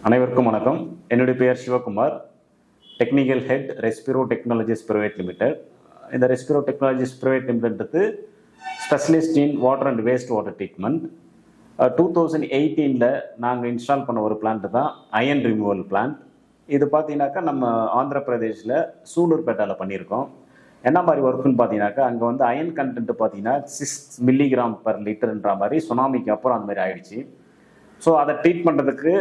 அனைவருக்கும் வணக்கம். என்னுடைய பெயர் Sivakumar, technical head Respiro technologies private limited. இந்த Respiro technologies private limited specialist in water and waste water treatment. 2018 நாங்கள் இன்ஸ்டால் பண்ண ஒரு பிளான்ட் தான் அயன் ரிமூவல் பிளான்ட். இது பார்த்தீங்கன்னாக்கா நம்ம ஆந்திர பிரதேஷில் சூலூர்பேட்டாவில் பண்ணியிருக்கோம். என்ன மாதிரி ஒர்க்குன்னு பார்த்தீங்கன்னாக்கா, அங்கே வந்து அயன் கண்டென்ட் பார்த்தீங்கன்னா 6 மில்லிகிராம் பர் லிட்டர்ன்ற மாதிரி சுனாமிக்கு அப்புறம் அந்த மாதிரி ஆயிடுச்சு. ஸோ அதை ட்ரீட் பண்ணுறதுக்கு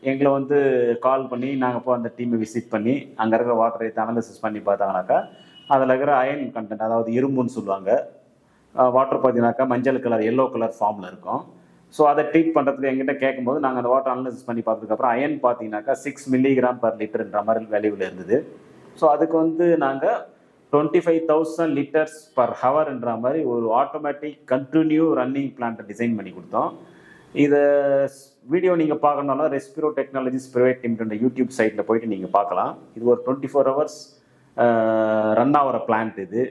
எங்களை வந்து கால் பண்ணி நாங்கள் போய் அந்த டீமை விசிட் பண்ணி அங்கே இருக்கிற வாட்டர் ரேட் அனாலிசிஸ் பண்ணி பார்த்தாங்கனாக்கா, அதில் இருக்கிற அயன் கண்டென்ட், அதாவது இரும்புன்னு சொல்லுவாங்க, வாட்டர் பார்த்தீங்கன்னாக்கா மஞ்சள் கலர் எல்லோ கலர் ஃபார்மில் இருக்கும். ஸோ அதை ட்ரீட் பண்ணுறதுக்கு எங்கிட்ட கேட்கும்போது நாங்கள் அந்த வாட்டர் அனாலிசிஸ் பண்ணி பார்த்ததுக்கப்புறம் அயன் பார்த்தீங்கன்னாக்கா 6 மில்லிகிராம் பர் லிட்டர்ன்ற மாதிரி வேல்யூவில் இருந்தது. ஸோ அதுக்கு வந்து நாங்கள் 25,000 லிட்டர்ஸ் பர் ஹவர்ன்ற மாதிரி ஒரு ஆட்டோமேட்டிக் கண்டினியூ ரன்னிங் பிளான்ட்டை டிசைன் பண்ணி கொடுத்தோம். இதை வீடியோ நீங்கள் பார்க்கணுன்னா ரெஸ்பிரோ டெக்னாலஜிஸ் பிரைவேட் லிமிடெட் யூடியூப் சைட்டில் போயிட்டு நீங்கள் பார்க்கலாம். இது ஒரு 24 ஹவர்ஸ் ரன் ஆகிற பிளான்ட். இது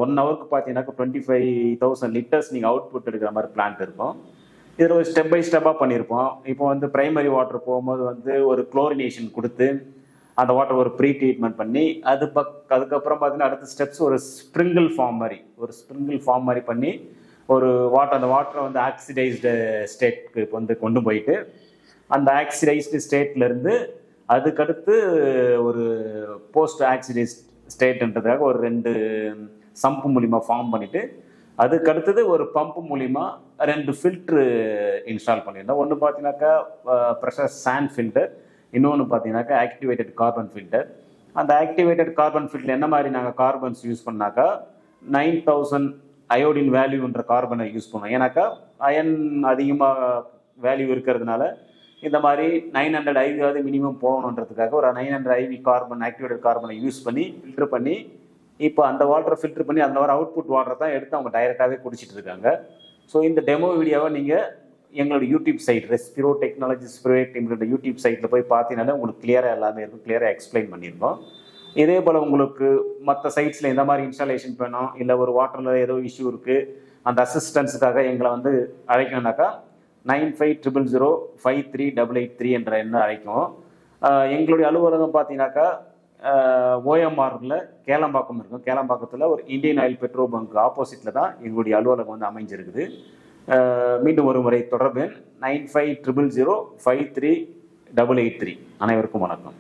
1 ஹவருக்கு பார்த்தீங்கன்னாக்கா 25,000 லிட்டர்ஸ் நீங்கள் அவுட்புட் எடுக்கிற மாதிரி பிளான்ட் இருக்கும். இதில் ஒரு ஸ்டெப் பை ஸ்டெப்பாக பண்ணியிருப்போம். இப்போ வந்து பிரைமரி வாட்டர் போகும்போது வந்து ஒரு குளோரினேஷன் கொடுத்து அந்த வாட்டர் ஒரு ப்ரீ ட்ரீட்மெண்ட் பண்ணி அதுக்கப்புறம் பார்த்தீங்கன்னா அடுத்த ஸ்டெப்ஸ் ஒரு ஸ்ப்ரிங்கிள் ஃபார்ம் மாதிரி பண்ணி ஒரு அந்த வாட்டரை வந்து ஆக்சிடைஸ்டு ஸ்டேட்க்கு வந்து கொண்டு போயிட்டு அந்த ஆக்சிடைஸ்டு ஸ்டேட்லேருந்து அதுக்கடுத்து ஒரு போஸ்ட் ஆக்சிடைஸ்ட் ஸ்டேட்ன்றதுக்காக ஒரு 2 சம்பு மூலிமா ஃபார்ம் பண்ணிவிட்டு அதுக்கடுத்தது ஒரு பம்பு மூலிமா 2 ஃபில்ட்ரு இன்ஸ்டால் பண்ணியிருந்தோம். ஒன்று பார்த்தீங்கன்னாக்கா ப்ரெஷர் சாண்ட் ஃபில்டர், இன்னொன்று பார்த்தீங்கன்னாக்கா ஆக்டிவேட்டட் கார்பன் ஃபில்டர். அந்த ஆக்டிவேட்டட் கார்பன் ஃபில்டர் என்ன மாதிரி நாங்கள் கார்பன்ஸ் யூஸ் பண்ணாக்கா 9000 அயோடின் வேல்யூன்ற கார்பனை யூஸ் பண்ணுவோம். ஏன்னாக்கா அயன் அதிகமாக வேல்யூ இருக்கிறதுனால இந்த மாதிரி 900 ஐவியாவது மினிமம் போகணுன்றதுக்காக ஒரு 900 ஐவி கார்பன் ஆக்டிவேட்டட் கார்பனை யூஸ் பண்ணி ஃபில்டர் பண்ணி இப்போ அந்த வாட்டரை ஃபில்டர் பண்ணி அந்த வர அவுட்புட் வாட்டரை தான் எடுத்து அவங்க டைரெக்டாகவே குடிச்சிட்டு இருக்காங்க. ஸோ இந்த டெமோ வீடியோவை நீங்கள் எங்களோட YouTube site Respiro technologies private limited YouTube சைட்டில் போய் பார்த்தீங்கன்னாலே உங்களுக்கு கிளியராக எல்லாமே இருக்கும், கிளியராக எக்ஸ்பிளைன் பண்ணியிருக்கோம். இதே போல் உங்களுக்கு மற்ற சைட்ஸில் இந்த மாதிரி இன்ஸ்டாலேஷன் பண்ணோம், இல்லை ஒரு வாட்டரில் ஏதோ இஷ்யூ இருக்குது, அந்த அசிஸ்டன்ஸுக்காக எங்களை வந்து அழைக்கணும்னாக்கா 9500053883 என்ற எண்ணை அழைக்கும். எங்களுடைய அலுவலகம் பார்த்தீங்கன்னாக்கா ஓஎம்ஆரில் கேளம்பாக்கம் இருக்கும். கேளம்பாக்கத்தில் ஒரு இந்தியன் ஆயில் பெட்ரோல் பங்க் ஆப்போசிட்டில் தான் எங்களுடைய அலுவலகம் வந்து அமைஞ்சிருக்குது. மீண்டும் ஒரு முறை தொடர்பு 9500053883. அனைவருக்கும் வணக்கம்.